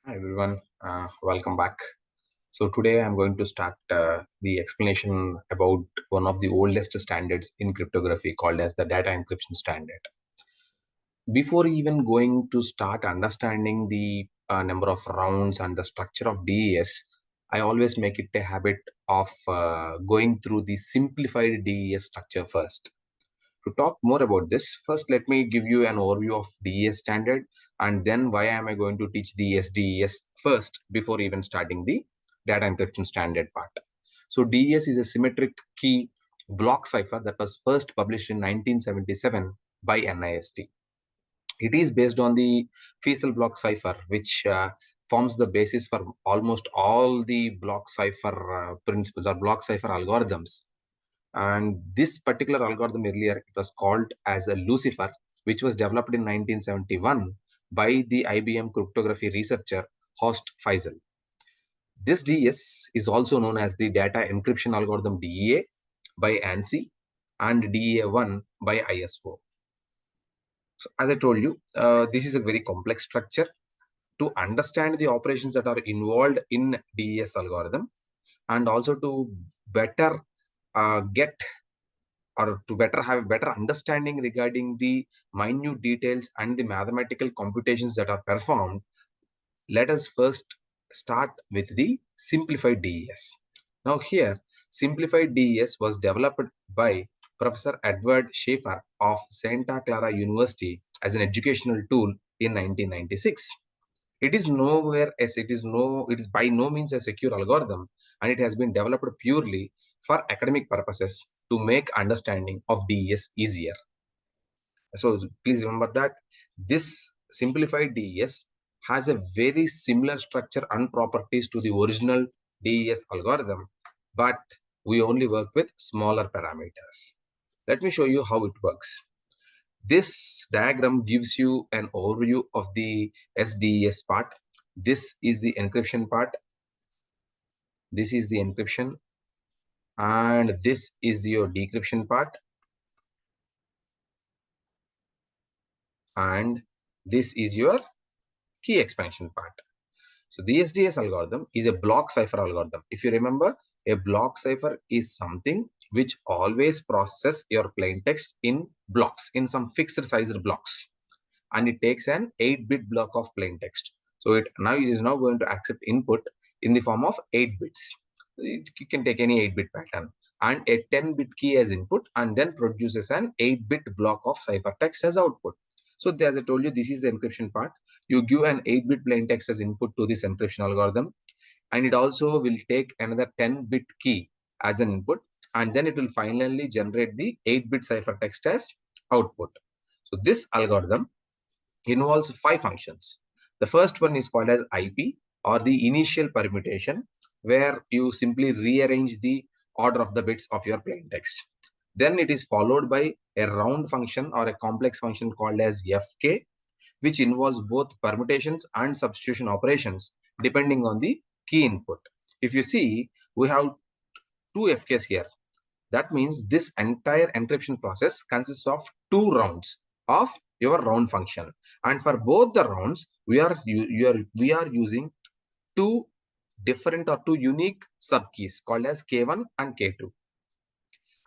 Hi everyone, welcome back. So today I'm going to start the explanation about one of the oldest standards in cryptography called as the Data Encryption Standard. Before even going to start understanding the number of rounds and the structure of DES, I always make it a habit of going through the simplified DES structure first. To talk more about this, first let me give you an overview of DES standard and then why am I going to teach the SDES first before even starting the data encryption standard part. So DES is a symmetric key block cipher that was first published in 1977 by NIST. It is based on the Feistel block cipher, which forms the basis for almost all the block cipher principles or block cipher algorithms. And this particular algorithm earlier, it was called as a Lucifer, which was developed in 1971 by the IBM cryptography researcher Horst Feisel. This DES is also known as the data encryption algorithm DEA by ANSI and DEA1 by ISO. So as I told you, this is a very complex structure. To understand the operations that are involved in DES algorithm and also to better get or to better have a better understanding regarding the minute details and the mathematical computations that are performed, let us first start with the simplified DES. Now here, simplified DES was developed by Professor Edward Schaefer of Santa Clara University as an educational tool in 1996. It is by no means a secure algorithm, and it has been developed purely for academic purposes to make understanding of DES easier. So please remember that this simplified DES has a very similar structure and properties to the original DES algorithm, but we only work with smaller parameters. Let me show you how it works. This diagram gives you an overview of the SDES part. This is the encryption part. This is the encryption. And this is your decryption part. And this is your key expansion part. So the SDES algorithm is a block cipher algorithm. If you remember, a block cipher is something which always processes your plain text in blocks, in some fixed sized blocks. And it takes an 8-bit block of plain text. So it is now going to accept input in the form of 8 bits. You can take any 8-bit pattern and a 10-bit key as input and then produces an 8-bit block of ciphertext as output. So as I told you, this is the encryption part. You give an 8-bit plain text as input to this encryption algorithm, and it also will take another 10-bit key as an input, and then it will finally generate the 8-bit ciphertext as output. So this algorithm involves 5 functions. The first one is called as IP, or the initial permutation, where you simply rearrange the order of the bits of your plain text. Then it is followed by a round function or a complex function called as FK, which involves both permutations and substitution operations depending on the key input. If you see, we have 2 FKs here. That means this entire encryption process consists of 2 rounds of your round function, and for both the rounds we are using 2 different or 2 unique subkeys called as K1 and K2.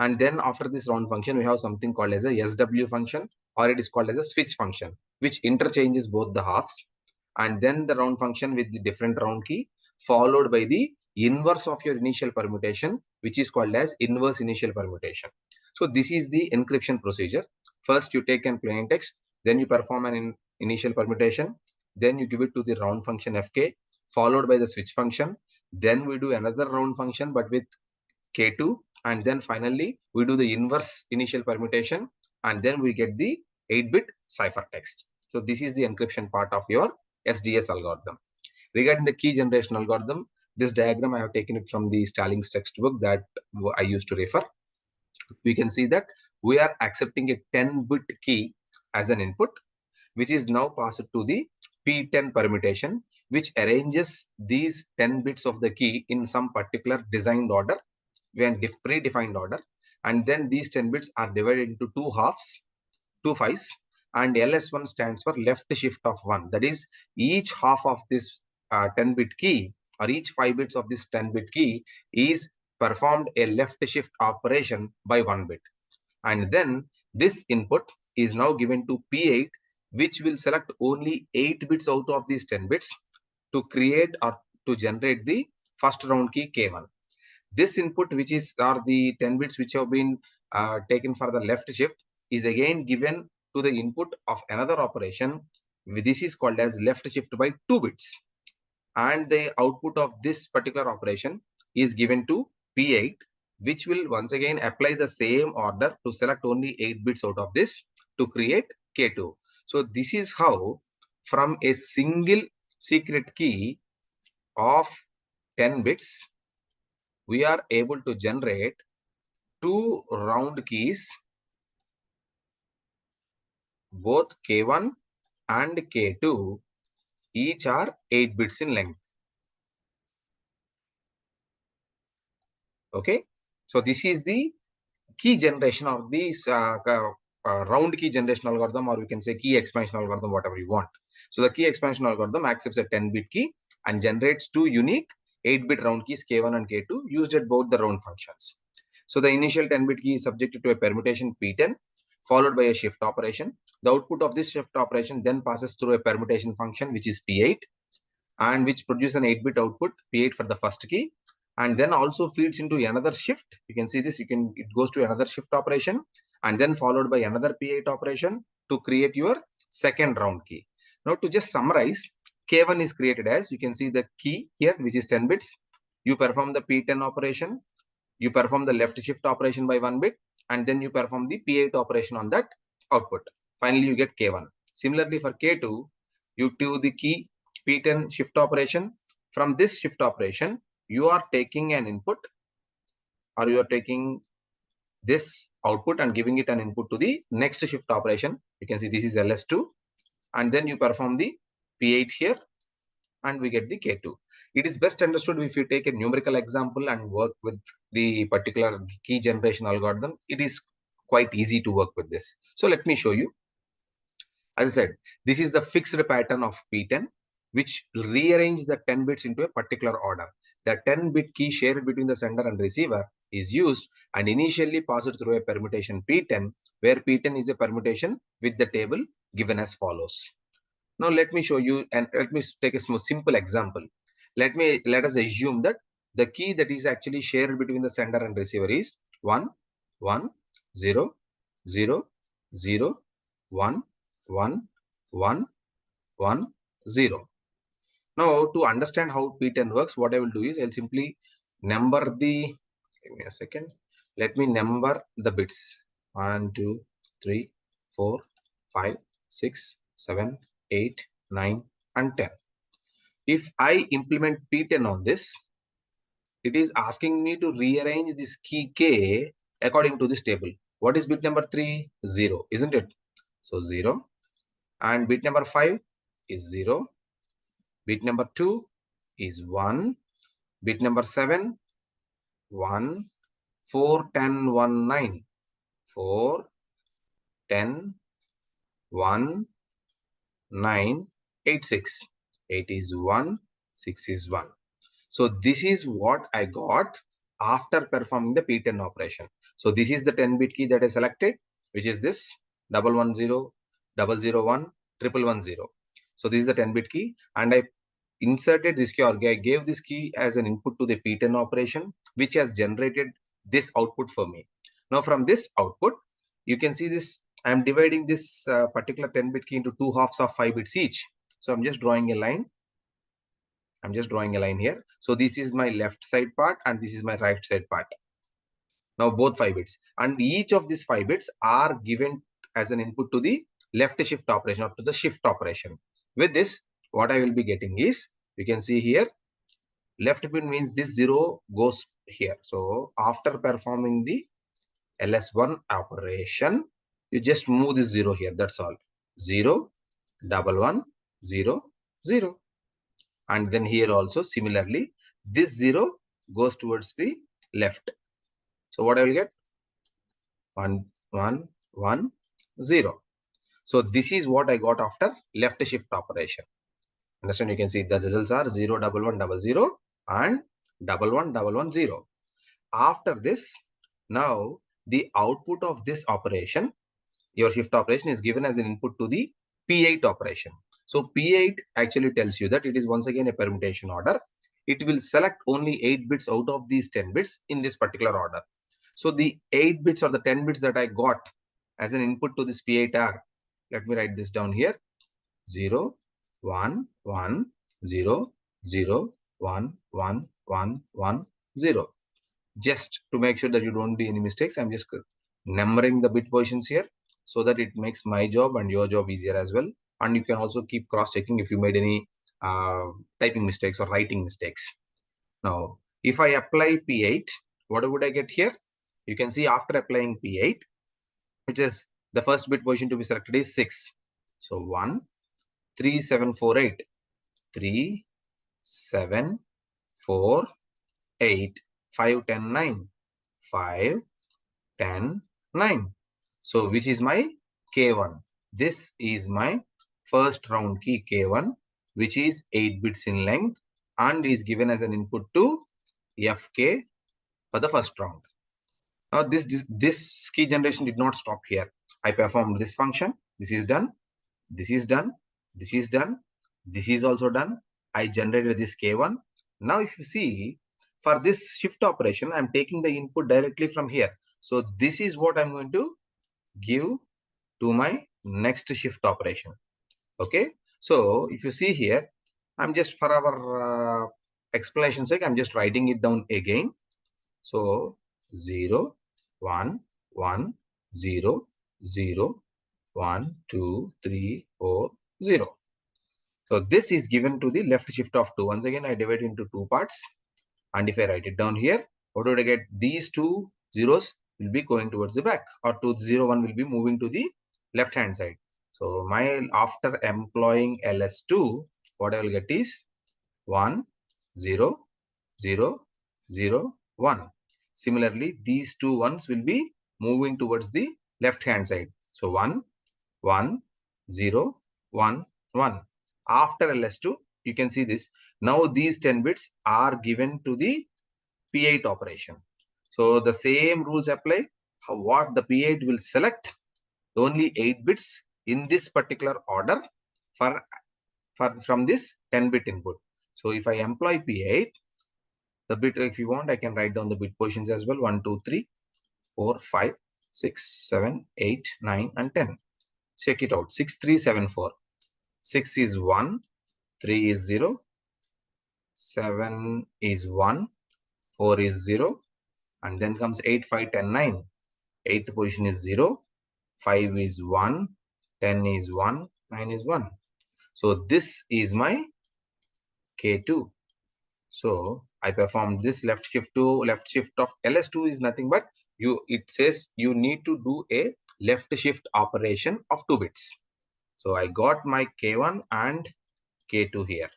And then after this round function, we have something called as a SW function, or it is called as a switch function, which interchanges both the halves. And then the round function with the different round key, followed by the inverse of your initial permutation, which is called as inverse initial permutation. So this is the encryption procedure. First, you take an plain text, then you perform an initial permutation, then you give it to the round function FK, followed by the switch function. Then we do another round function, but with K2, and then finally we do the inverse initial permutation, and then we get the 8-bit ciphertext. So this is the encryption part of your SDES algorithm. Regarding the key generation algorithm, this diagram I have taken it from the Stallings textbook that I used to refer. We can see that we are accepting a 10-bit key as an input, which is now passed to the P10 permutation, which arranges these 10 bits of the key in some particular designed order, predefined order, and then these 10 bits are divided into 2 halves, 2 5s, and LS1 stands for left shift of 1. That is, each half of this 10-bit key, or each 5 bits of this 10-bit key is performed a left shift operation by 1 bit. And then this input is now given to P8, which will select only 8 bits out of these 10 bits to create or to generate the first round key K1. This input, which is or the 10 bits which have been taken for the left shift, is again given to the input of another operation. This is called as left shift by 2 bits. And the output of this particular operation is given to P8, which will once again apply the same order to select only 8 bits out of this to create K2. So this is how from a single secret key of 10 bits, we are able to generate 2 round keys, both K1 and K2, each are 8 bits in length. Okay, so this is the key generation or this round key generation algorithm, or we can say key expansion algorithm, whatever you want. So the key expansion algorithm accepts a 10-bit key and generates 2 unique 8-bit round keys K1 and K2 used at both the round functions. So the initial 10-bit key is subjected to a permutation P10 followed by a shift operation. The output of this shift operation then passes through a permutation function, which is P8, and which produces an 8-bit output P8 for the first key, and then also feeds into another shift. You can see this, it goes to another shift operation and then followed by another P8 operation to create your second round key. Now to just summarize, K1 is created as, you can see the key here, which is 10 bits. You perform the P10 operation, you perform the left shift operation by 1 bit, and then you perform the P8 operation on that output. Finally, you get K1. Similarly for K2, you do the key P10 shift operation. From this shift operation, you are taking an input, or you are taking this output and giving it an input to the next shift operation. You can see this is LS2, and then you perform the P8 here, and we get the K2. It is best understood if you take a numerical example and work with the particular key generation algorithm. It is quite easy to work with this. So let me show you. As I said, this is the fixed pattern of P10, which rearrange the 10 bits into a particular order. The 10-bit key shared between the sender and receiver is used and initially passed through a permutation P10, where P10 is a permutation with the table given as follows. Now let me show you, and let me take a simple example. Let us assume that the key that is actually shared between the sender and receiver is 1 1 0 0 0 1 1 1 1 0. Now to understand how P10 works, what I will do is I'll simply number the, give me a second, let me number the bits 1 2 3 4 5 6 7 8 9 and 10. If I implement P10 on this, it is asking me to rearrange this key K according to this table. What is bit number 3? 0, isn't it? So 0. And bit number 5 is 0. Bit number 2 is 1. Bit number 7, 1. 4, 10, 1, 9. 4, 10, 1, 9, 8, 6. 8 is 1, 6 is 1. So this is what I got after performing the P10 operation. So this is the 10-bit key that I selected, which is this 110, 001, 1110. So this is the 10-bit key, and I inserted this key, or I gave this key as an input to the P10 operation, which has generated this output for me. Now from this output, you can see this, I am dividing this particular 10-bit key into 2 halves of 5 bits each. So I'm just drawing a line. I'm just drawing a line here. So this is my left side part and this is my right side part. Now both 5 bits, and each of these 5 bits are given as an input to the left shift operation or to the shift operation. With this, what I will be getting is, you can see here, left pin means this 0 goes here. So after performing the LS1 operation, you just move this 0 here. That's all. 0, 1, 1, 0, 0. And then here also similarly, this 0 goes towards the left. So what I will get? 1, 1, 1, 0. So this is what I got after left shift operation. Understand? You can see the results are 0 1 1 0 0 and 1 1 1 1 0. After this, now the output of this operation, your shift operation, is given as an input to the P8 operation. So P8 actually tells you that it is once again a permutation order. It will select only 8 bits out of these 10 bits in this particular order. So the 8 bits or the 10 bits that I got as an input to this P8 are, let me write this down here, 0 1 1 0 0 1 1 1 1 0. Just to make sure that you don't do any mistakes, I'm just numbering the bit positions here so that it makes my job and your job easier as well. And you can also keep cross-checking if you made any typing mistakes or writing mistakes. Now, if I apply P8, what would I get here? You can see after applying P8, which is the first bit position to be selected is 6. So 1 3 7 4 8 3 7 4 8 5 10 9 5 10 9. So which is my K1? This is my first round key K1, which is 8 bits in length and is given as an input to FK for the first round. Now this key generation did not stop here. I performed this function. This is done. This is done. This is done. This is also done. I generated this K1. Now if you see, for this shift operation, I'm taking the input directly from here. So this is what I'm going to give to my next shift operation. Okay. So if you see here, I'm just, for our explanation sake, I'm just writing it down again. So 0 1 1 0 0 1 2 3 4 0. So this is given to the left shift of 2. Once again, I divide into two parts. And if I write it down here, what would I get? These two zeros will be going towards the back, or 2 0 1 will be moving to the left hand side. So my, after employing LS2, what I will get is 1 0 0 0 1. Similarly, these two ones will be moving towards the left hand side. So 1 1 0 1 1. After LS2, you can see this. Now these 10 bits are given to the P8 operation. So the same rules apply. What the P8 will select only 8 bits in this particular order from this 10-bit input. So if I employ P8, the bit, if you want, I can write down the bit positions as well. 1 2 3 4 5 6 7 8 9 and 10. Check it out. 6 3 7 4. 6 is 1, 3 is 0, 7 is 1, 4 is 0, and then comes 8 5 10 9. 8th position is 0, 5 is 1, 10 is 1, 9 is 1. So this is my K2. So I performed this left shift of LS2 is nothing but it says you need to do a left shift operation of 2 bits. So I got my K1 and K2 here.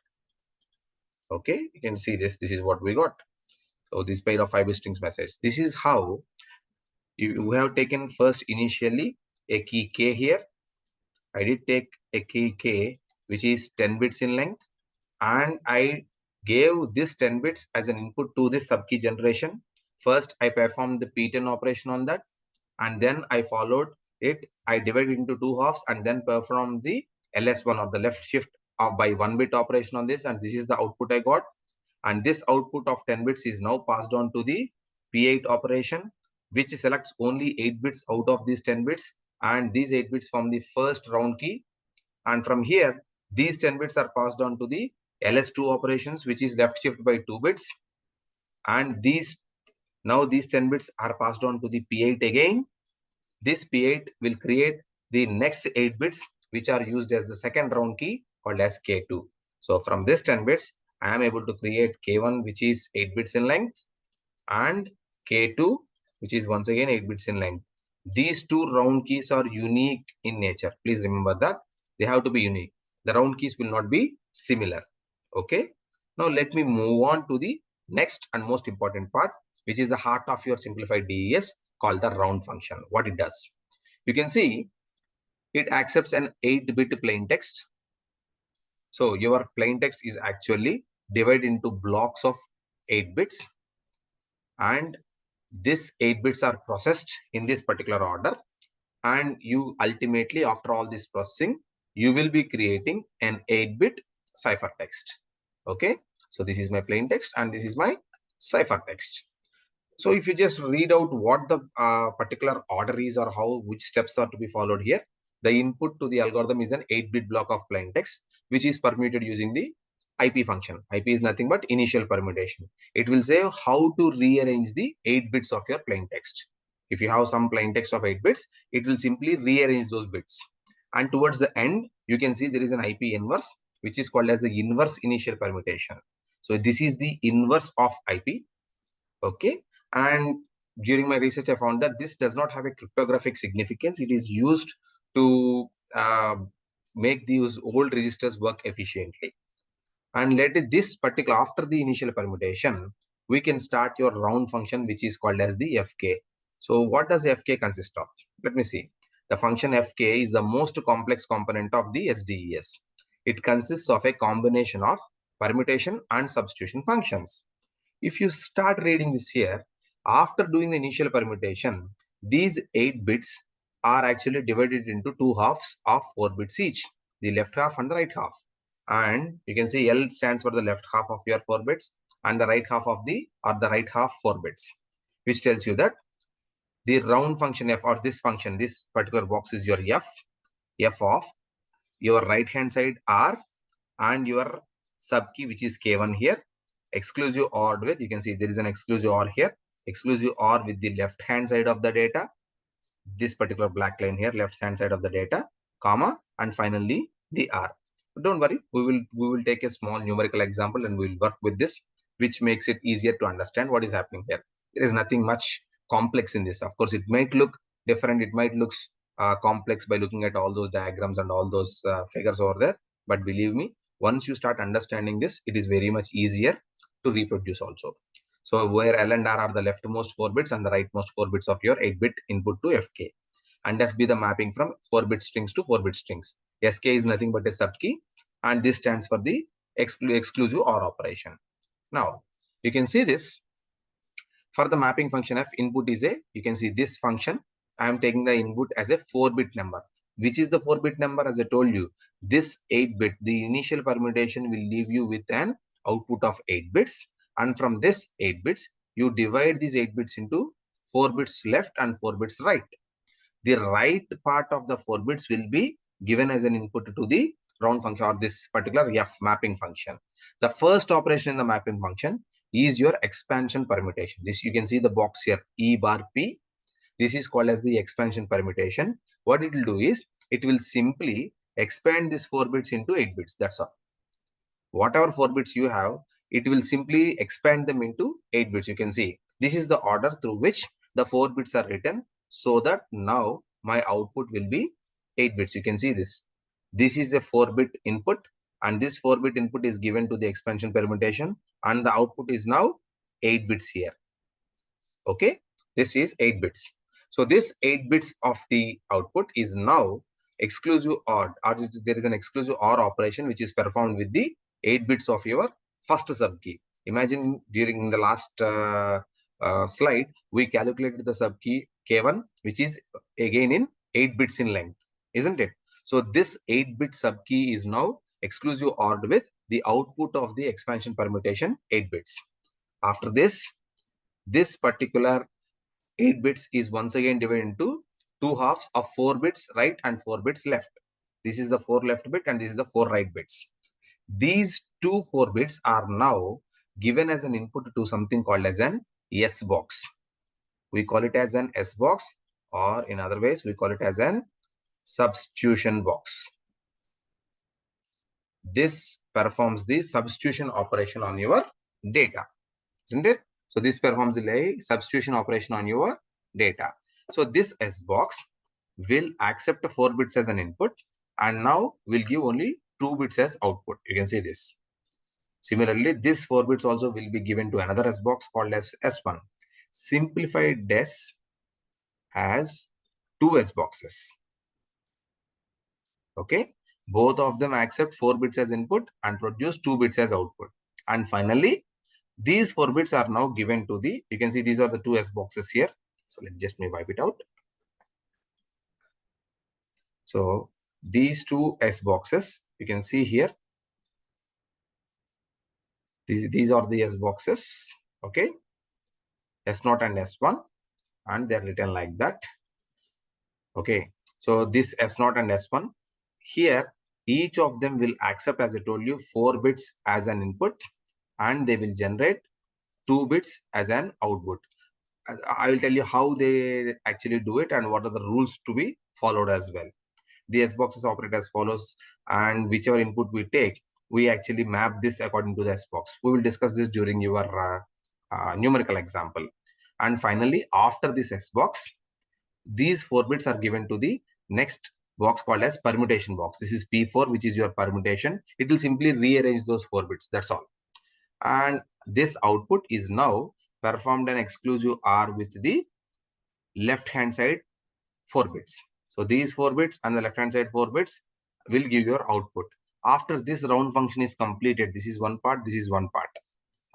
Okay, you can see this. This is what we got. So this pair of 5 bit strings message. This is how you have taken first initially a key K here. I did take a key K which is 10 bits in length, and I gave this 10 bits as an input to this subkey generation. First, I performed the P10 operation on that, and then I followed it. I divided into two halves and then performed the LS1 or the left shift by 1 bit operation on this, and this is the output I got. And this output of 10 bits is now passed on to the P8 operation, which selects only 8 bits out of these 10 bits, and these 8 bits from the first round key. And from here, these 10 bits are passed on to the LS2 operations, which is left shift by 2 bits. And these 10 bits are passed on to the P8 again. This P8 will create the next 8 bits, which are used as the second round key called as K2. So from this 10 bits, I am able to create K1, which is 8 bits in length, and K2, which is once again 8 bits in length. These two round keys are unique in nature. Please remember that they have to be unique. The round keys will not be similar. Okay. Now let me move on to the next and most important part, which is the heart of your simplified DES, called the round function. What it does, you can see it accepts an 8-bit plain text, So your plain text is actually divided into blocks of 8 bits, and these 8 bits are processed in this particular order, and you ultimately, after all this processing, you will be creating an 8-bit ciphertext. Okay, so this is my plain text and this is my ciphertext. So if you just read out what the particular order is or which steps are to be followed here, the input to the algorithm is an 8-bit block of plain text, which is permuted using the IP function. IP is nothing but initial permutation. It will say how to rearrange the 8 bits of your plain text. If you have some plain text of 8 bits, it will simply rearrange those bits. And towards the end, you can see there is an IP inverse, which is called as the inverse initial permutation. So this is the inverse of IP. Okay, and during my research I found that this does not have a cryptographic significance. It is used to make these old registers work efficiently. And let it this particular, after the initial permutation, we can start your round function, which is called as the fk. So what does fk consist of? Let me see. The function fk is the most complex component of the SDES. It consists of a combination of permutation and substitution functions. If you start reading this here, after doing the initial permutation, these 8 bits are actually divided into two halves of 4 bits each, the left half and the right half. And you can see L stands for the left half of your 4 bits and the right half of the right half 4 bits, which tells you that the round function f, or this function, this particular box is your f of your right hand side r and your sub key, which is k1 here, exclusive OR with, you can see there is an exclusive OR here, exclusive OR with the left hand side of the data, this particular black line here, left hand side of the data, comma, and finally the R. But don't worry, we will take a small numerical example and we will work with this, which makes it easier to understand what is happening here. There is nothing much complex in this. Of course, it might look different, it might look complex by looking at all those diagrams and all those figures over there, but believe me, once you start understanding this, it is very much easier to reproduce also. So where L and R are the leftmost 4 bits and the rightmost 4 bits of your 8-bit input to FK. And FB the mapping from 4-bit strings to 4-bit strings. SK is nothing but a subkey, and this stands for the exclusive OR operation. Now, you can see this. For the mapping function F, input is you can see this function. I am taking the input as a 4-bit number. Which is the 4-bit number? As I told you, this 8-bit, the initial permutation will leave you with an output of 8 bits. And from this 8 bits, you divide these 8 bits into 4 bits left and 4 bits right. The right part of the 4 bits will be given as an input to the round function, or this particular F mapping function. The first operation in the mapping function is your expansion permutation. This you can see the box here, E bar P. This is called as the expansion permutation. What it will do is, it will simply expand these 4 bits into 8 bits. That's all. Whatever 4 bits you have, it will simply expand them into 8 bits. You can see this is the order through which the 4 bits are written, so that now my output will be 8 bits. You can see this. This is a 4-bit input, and this 4-bit input is given to the expansion permutation, and the output is now 8 bits here. Okay, this is 8 bits. So this 8 bits of the output is now exclusive OR, or there is an exclusive OR operation which is performed with the 8 bits of your first subkey. Imagine during the last slide, we calculated the subkey K1, which is again in 8 bits in length, isn't it? So this 8-bit subkey is now exclusive ORed with the output of the expansion permutation 8 bits. After this, this particular 8 bits is once again divided into two halves of 4 bits right and 4 bits left. This is the 4 left bit and this is the 4 right bits. These two 4 bits are now given as an input to something called as an S box. We call it as an S box, or in other ways, we call it as an substitution box. This performs the substitution operation on your data, isn't it? So this performs a substitution operation on your data. So this S box will accept 4 bits as an input, and now will give only 2 bits as output. You can see this. Similarly, this 4 bits also will be given to another S box called as S1. Simplified DES has 2 S boxes. Okay. Both of them accept 4 bits as input and produce 2 bits as output. And finally, these 4 bits are now given to the, you can see these are the two S boxes here. So let me wipe it out. So these two S boxes, you can see here, these are the S boxes, okay, S0 and S1, and they're written like that. Okay, so this S0 and S1 here, each of them will accept, as I told you, 4 bits as an input, and they will generate 2 bits as an output. I will tell you how they actually do it and what are the rules to be followed as well. The S boxes operate as follows, and whichever input we take, we actually map this according to the S box. We will discuss this during your numerical example. And finally, after this S box, these 4 bits are given to the next box called as permutation box. This is P4, which is your permutation. It will simply rearrange those 4 bits. That's all. And this output is now performed an exclusive OR with the left hand side 4 bits. So these 4 bits and the left hand side 4 bits will give your output. After this round function is completed, this is one part, this is one part.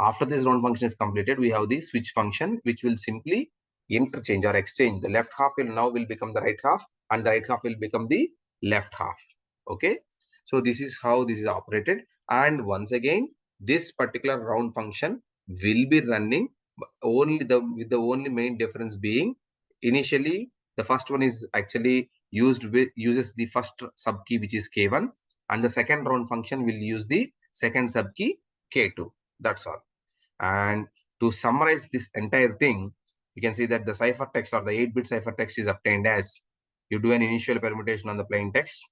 After this round function is completed, we have the switch function, which will simply interchange or exchange. The left half will become the right half, and the right half will become the left half. Okay, so this is how this is operated. And once again, this particular round function will be running only with the only main difference being, initially the first one is actually uses the first sub key, which is K1, and the second round function will use the second sub key K2. That's all. And to summarize this entire thing, you can see that the ciphertext or the 8-bit ciphertext is obtained as, you do an initial permutation on the plain text,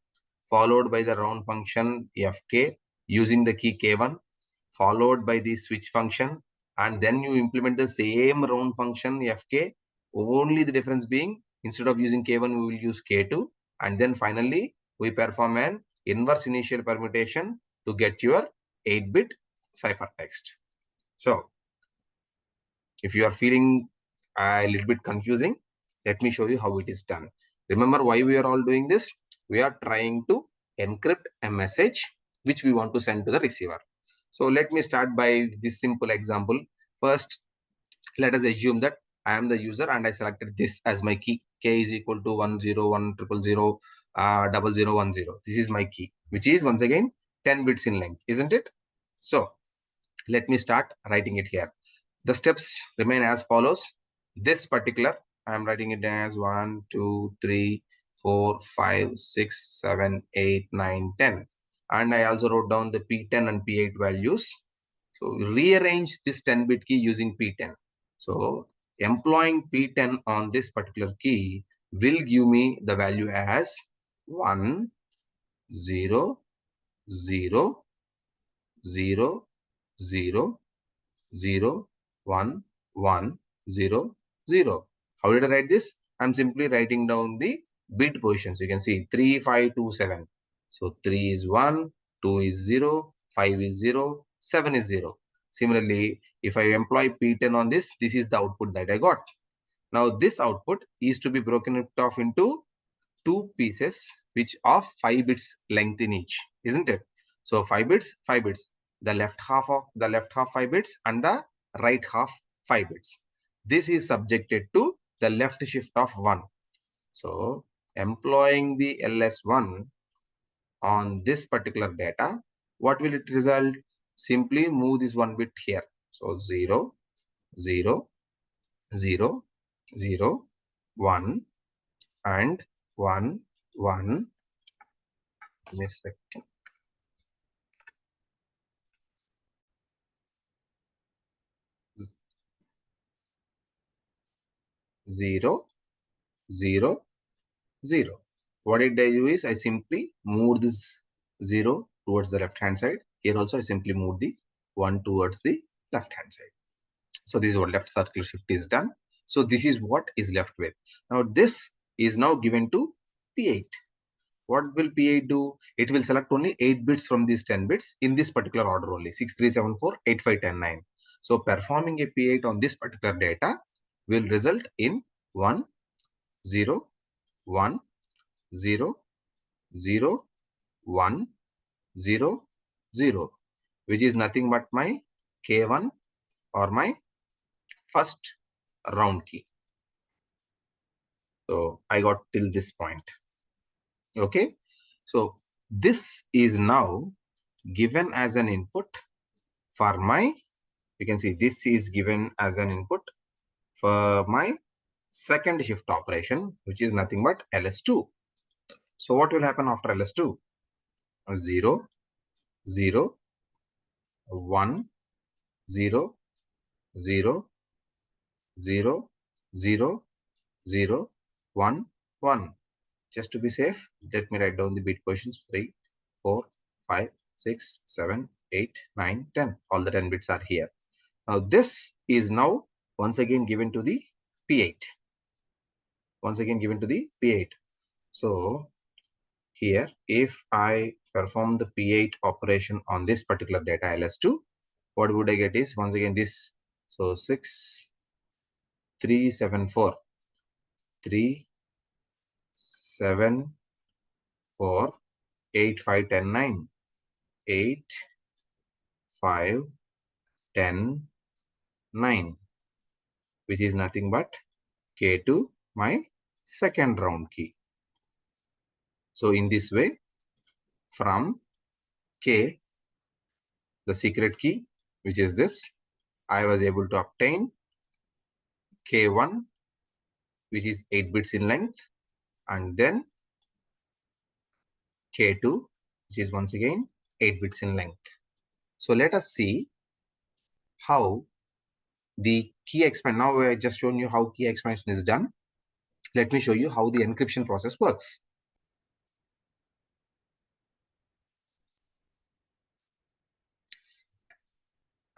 followed by the round function Fk using the key K1, followed by the switch function, and then you implement the same round function Fk, only the difference being, instead of using K1, we will use K2, and then finally we perform an inverse initial permutation to get your 8-bit ciphertext. So if you are feeling a little bit confusing, let me show you how it is done. Remember why we are all doing this? We are trying to encrypt a message which we want to send to the receiver. So let me start by this simple example. First, let us assume that I am the user and I selected this as my key. K is equal to 10100000010. This is my key, which is once again 10 bits in length, isn't it? So let me start writing it here. The steps remain as follows. This particular, I am writing it as 1, 2, 3, 4, 5, 6, 7, 8, 9, 10. And I also wrote down the P10 and P8 values. So rearrange this 10-bit key using P10. So employing P10 on this particular key will give me the value as 1, 0, 0, 0, 0, 0, 1, 1, 0, 0. How did I write this? I'm simply writing down the bit positions. You can see 3, 5, 2, 7. So 3 is 1, 2 is 0, 5 is 0, 7 is 0. Similarly, if I employ P10 on this, this is the output that I got. Now this output is to be broken off into two pieces which are 5 bits length in each, isn't it? So 5 bits, 5 bits. The left half 5 bits and the right half 5 bits. This is subjected to the left shift of 1. So employing the LS1 on this particular data, what will it result? Simply move this 1 bit here. So 0, 0, 0, 0, 1 and 1, 1. Give me a second. 0, 0, 0. What did I do is I simply moved this 0 towards the left hand side. Here also I simply moved the 1 towards the left hand side. So this is what left circle shift is done. So this is what is left with. Now this is now given to P8. What will P8 do? It will select only 8 bits from these 10 bits in this particular order only, 6, 3, 7, 4, 8, 5, 10, 9. So performing a P8 on this particular data will result in 1, 0, 1, 0, 0, 1, 0, 0, which is nothing but my K1 or my first round key. So I got till this point. Okay. So this is now given as an input for my, you can see this is given as an input for my second shift operation, which is nothing but LS2. So what will happen after LS2? 0, 0, 1, 0, 0, 0, 0, 0, 1, 1. Just to be safe, let me write down the bit positions 3, 4, 5, 6, 7, 8, 9, 10. All the 10 bits are here. Now this is now once again given to the P8. Once again given to the P8. So here, if I perform the P8 operation on this particular data LS2, what would I get is once again this. So 6, 3, 7, 4, 3, 7, 4, 8, 5, 10, 9, 8, 5, 10, 9, which is nothing but K2, my second round key. So in this way, from K, the secret key, which is this, I was able to obtain K1, which is 8 bits in length, and then K2, which is once again 8 bits in length. So let us see how the key expansion. Now I just shown you how key expansion is done. Let me show you how the encryption process works.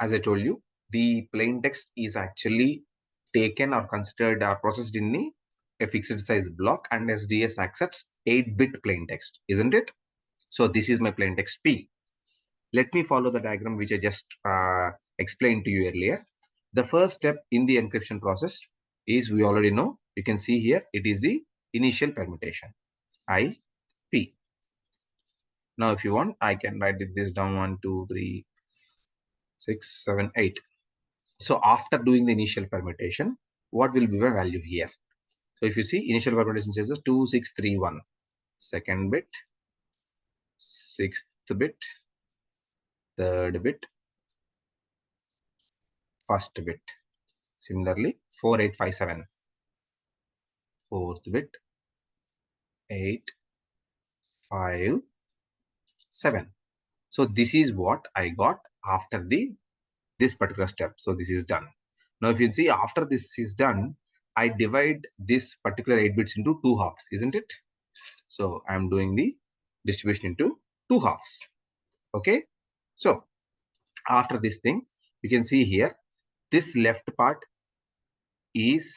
As I told you, the plain text is actually taken or considered or processed in a fixed size block, and SDES accepts 8-bit plain text, isn't it? So this is my plain text P. Let me follow the diagram which I just explained to you earlier. The first step in the encryption process is, we already know, you can see here, it is the initial permutation, IP. Now if you want, I can write this down, 1, 2, 3, 6, 7, 8. So after doing the initial permutation, what will be my value here? So if you see, initial permutation says 2631, second bit, sixth bit, third bit, first bit. Similarly, 4857, fourth bit, 8, 5, 7. So this is what I got after this particular step. So this is done. Now if you see, after this is done, I divide this particular 8 bits into 2 halves, isn't it? So I'm doing the distribution into 2 halves. Okay. So after this thing, you can see here, this left part is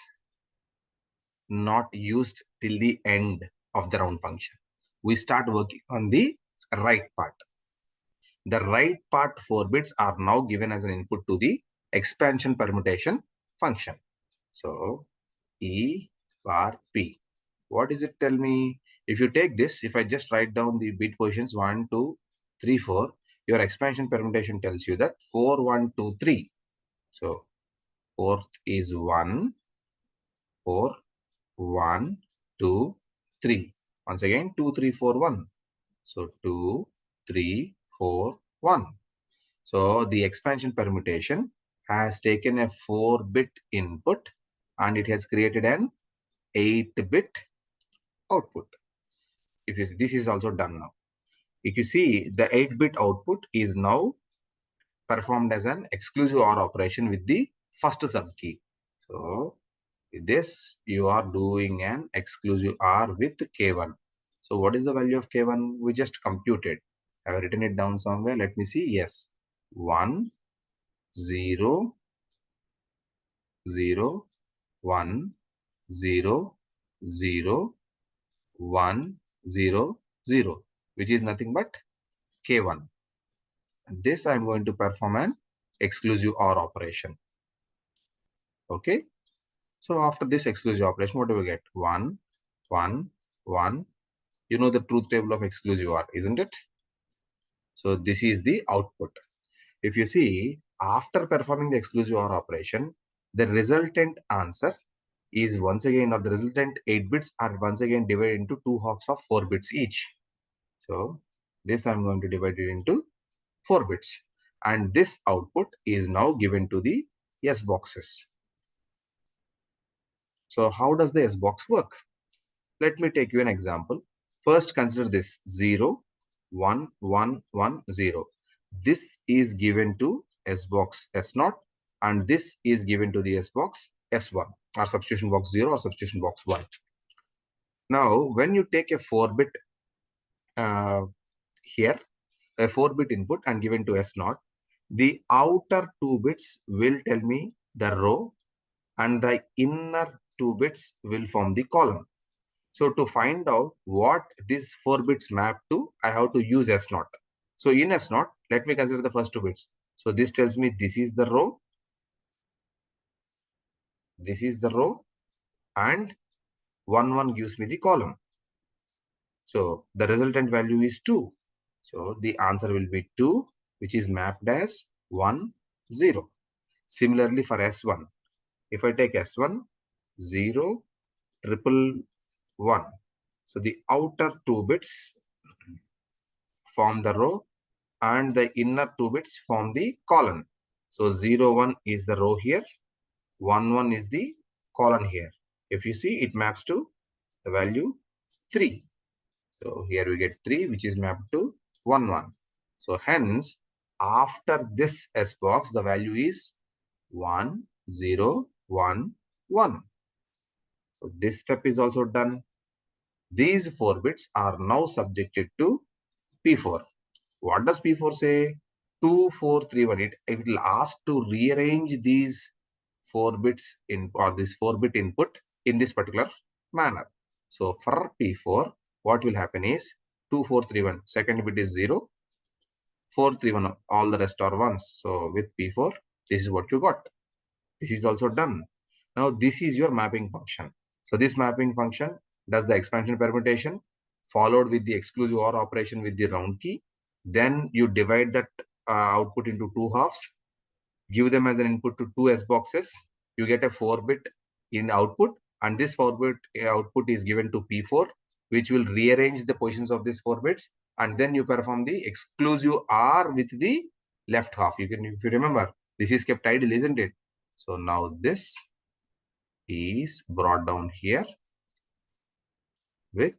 not used till the end of the round function. We start working on the right part. The right part 4 bits are now given as an input to the expansion permutation function. So E bar P. What does it tell me? If you take this, if I just write down the bit positions 1, 2, 3, 4, your expansion permutation tells you that 4, 1, 2, 3. So fourth is 1, 4, 1, 2, 3. Once again, 2, 3, 4, 1. So 2, 3, 4, 1. So the expansion permutation has taken a 4-bit input and it has created an 8-bit output. If you see, this is also done now. If you see, the 8-bit output is now performed as an exclusive OR operation with the first subkey. So with this, you are doing an exclusive OR with K1. So what is the value of K1? We just computed. I have written it down somewhere. Let me see. Yes. 1, 0, 0, 1, 0, 0, 1, 0, 0, which is nothing but K1. This I am going to perform an exclusive OR operation. Okay. So after this exclusive operation, what do we get? 1, 1, 1, You know the truth table of exclusive OR, isn't it? So this is the output. If you see, after performing the exclusive OR operation, the resultant answer is once again, or the resultant 8 bits are once again divided into two halves of 4 bits each. So this I'm going to divide it into 4 bits. And this output is now given to the S boxes. So how does the S box work? Let me take you an example. First, consider this 0, 1, 1, 1, 0. This is given to S box S0, and this is given to the S box S1, or substitution box 0 or substitution box 1. Now, when you take a 4-bit here, a 4-bit input and given to S0, the outer 2 bits will tell me the row, and the inner 2 bits will form the column. So to find out what these 4 bits map to, I have to use S0. So in S0, let me consider the first 2 bits. So this tells me this is the row, and 1, 1 gives me the column. So the resultant value is 2. So the answer will be 2, which is mapped as 1, 0. Similarly for S1, if I take S1, 0, 111. So the outer 2 bits form the row, and the inner 2 bits form the column. So 0, 1 is the row here, 1, 1 is the column here. If you see, it maps to the value 3. So here we get 3, which is mapped to 1, 1. So hence, after this S box, the value is 1, 0, 1, 1. So this step is also done. These 4 bits are now subjected to P4. What does P4 say? 2431. It will ask to rearrange these 4 bits in, or this 4-bit input in this particular manner. So for P4, what will happen is 2431. Second bit is 0, 431. All the rest are ones. So with P4, this is what you got. This is also done. Now this is your mapping function. So this mapping function does the expansion permutation, followed with the exclusive OR operation with the round key. Then you divide that output into two halves, give them as an input to two S boxes. You get a 4-bit in output, and this 4-bit output is given to P4, which will rearrange the positions of these 4 bits, and then you perform the exclusive OR with the left half. You can, if you remember, this is kept idle, isn't it? So now this is brought down here with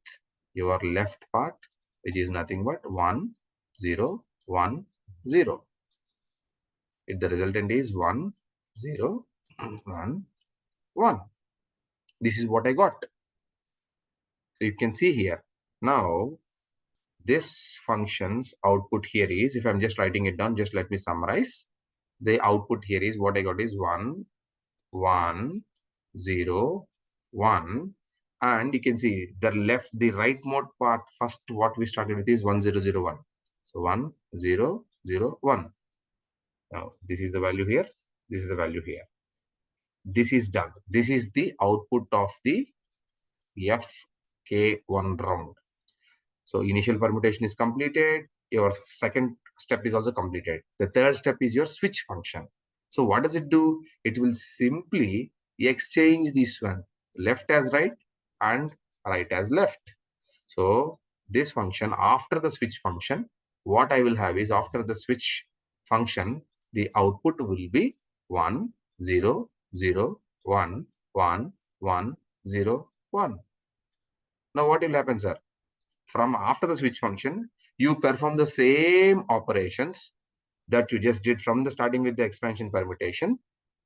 your left part, which is nothing but 1, 0, 1, 0. If the resultant is 1, 0, 1, 1. This is what I got. So you can see here. Now, this function's output here is, if I'm just writing it down, just let me summarize. The output here is, what I got is 1, 1, 0, 1. And you can see the right mode part, first what we started with is 1, 0, 0, 1. So 1, 0, 0, 1. Now, this is the value here. This is the value here. This is done. This is the output of the FK1 round. So initial permutation is completed. Your second step is also completed. The third step is your switch function. So what does it do? It will simply exchange this one, left as right and right as left. So this function, after the switch function, what I will have is, after the switch function, the output will be 1, 0, 0, 1, 1, 1, 0, 1. Now what will happen, sir? From after the switch function, you perform the same operations that you just did from the starting with the expansion permutation,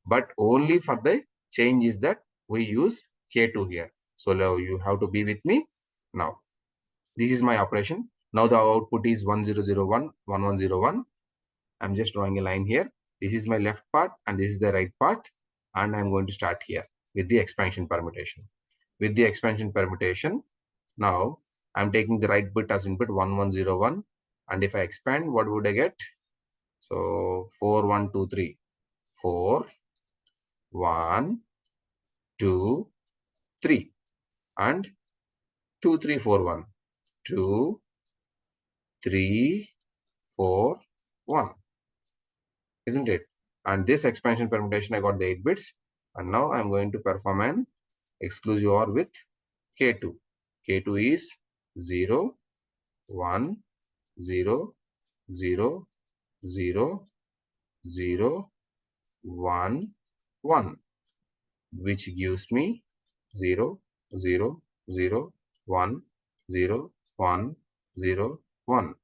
but only for the change is that we use K2 here. So now you have to be with me. Now, this is my operation. Now the output is 1001, 1101. I'm just drawing a line here. This is my left part and this is the right part. And I'm going to start here with the expansion permutation. With the expansion permutation, now I'm taking the right bit as input 1101. And if I expand, what would I get? So 4, 1, 2, 3. 4, 1, 2, 3. And 2, 3, 4, 1. 2, 3, 4, 1. Isn't it? And this expansion permutation, I got the 8 bits. And now I'm going to perform an exclusive OR with K2. K2 is 0, 1, 0, 0, 0, 0, 1, 1, which gives me 0, 0, 0, 1, 0, 1, 0, 1.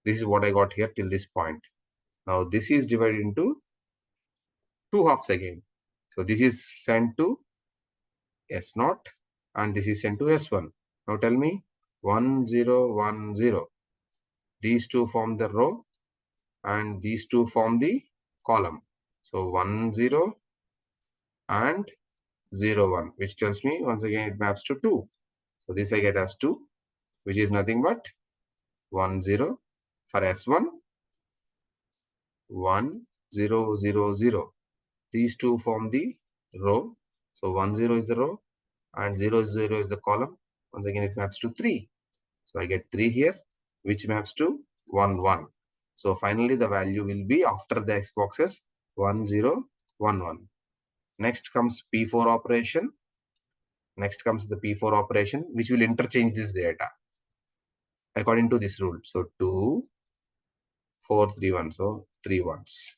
This is what I got here till this point. Now this is divided into 2 halves again. So this is sent to S0 and this is sent to S1. Now tell me 1, 0, 1, 0. These two form the row and these two form the column. So 1, 0 and 0, 1, which tells me once again it maps to 2. So this I get as 2, which is nothing but 1, 0 for S1, 1, 0, 0, 0. These two form the row. So 1, 0 is the row and 0, 0 is the column. Once again it maps to 3. So I get 3 here, which maps to 1, 1. So finally the value will be after the X boxes 1, 0, 1, 1. Next comes P4 operation. Next comes the P4 operation, which will interchange this data according to this rule. So 2, 4, 3, 1. So 3 ones.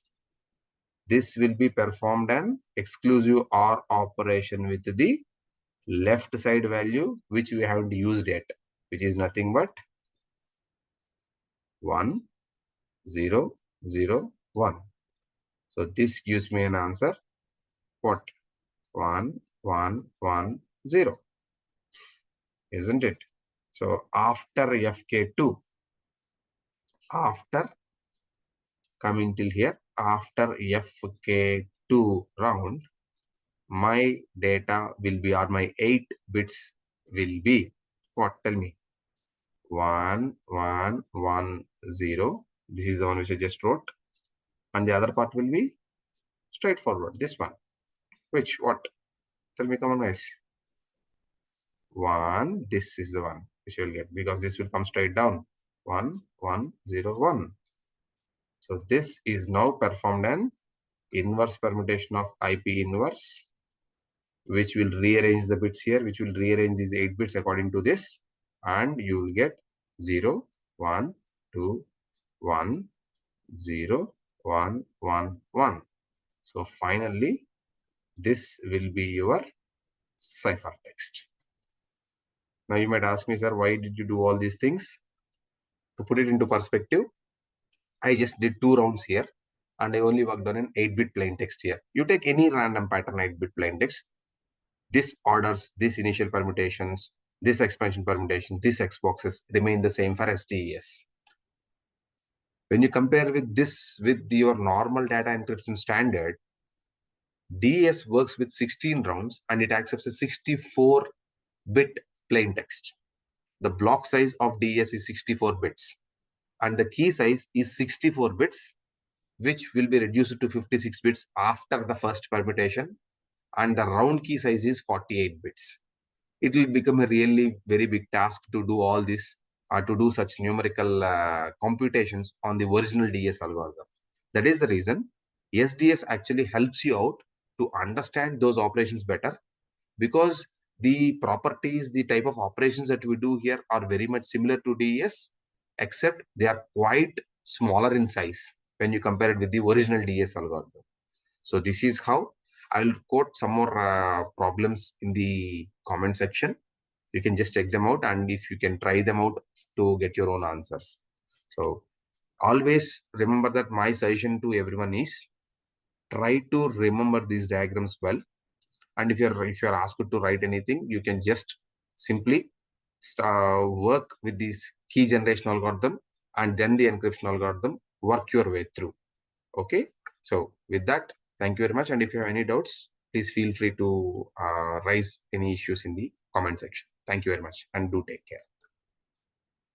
This will be performed an exclusive OR operation with the left side value, which we haven't used yet, which is nothing but 1, 0, 0, 1. So this gives me an answer. What? 1, 1, 1, 0. Isn't it? So after FK2, after coming till here, after FK2 round, my data will be, or my 8 bits will be, what? Tell me. 1, 1, 1, 0. This is the one which I just wrote. And the other part will be straightforward. This one. Which? What? Tell me, come on, guys. 1. This is the one which you will get because this will come straight down. 1, 1, 0, 1. So this is now performed an inverse permutation of IP inverse, which will rearrange the bits here, which will rearrange these 8 bits according to this. And you will get 0, 1, 2, 1, 0, 1, 1, 1. So finally, this will be your ciphertext. Now you might ask me, sir, why did you do all these things? To put it into perspective, I just did 2 rounds here and I only worked on an 8-bit plain text here. You take any random pattern 8-bit plain text, this orders, this initial permutations, this expansion permutation, this X boxes remain the same for SDES. When you compare with this with your normal data encryption standard, DES works with 16 rounds and it accepts a 64-bit plain text. The block size of DES is 64 bits and the key size is 64 bits, which will be reduced to 56 bits after the first permutation, and the round key size is 48 bits. It will become a really very big task to do all this or to do such numerical computations on the original DES algorithm. That is the reason SDES actually helps you out to understand those operations better, because the properties, the type of operations that we do here are very much similar to DES, except they are quite smaller in size when you compare it with the original DES algorithm. So this is how. I will quote some more problems in the comment section. You can just check them out and if you can try them out to get your own answers. So always remember that my suggestion to everyone is try to remember these diagrams well. And if you're asked to write anything, you can just simply work with this key generation algorithm and then the encryption algorithm, work your way through. Okay. So with that, thank you very much. And if you have any doubts, please feel free to raise any issues in the comment section. Thank you very much and do take care.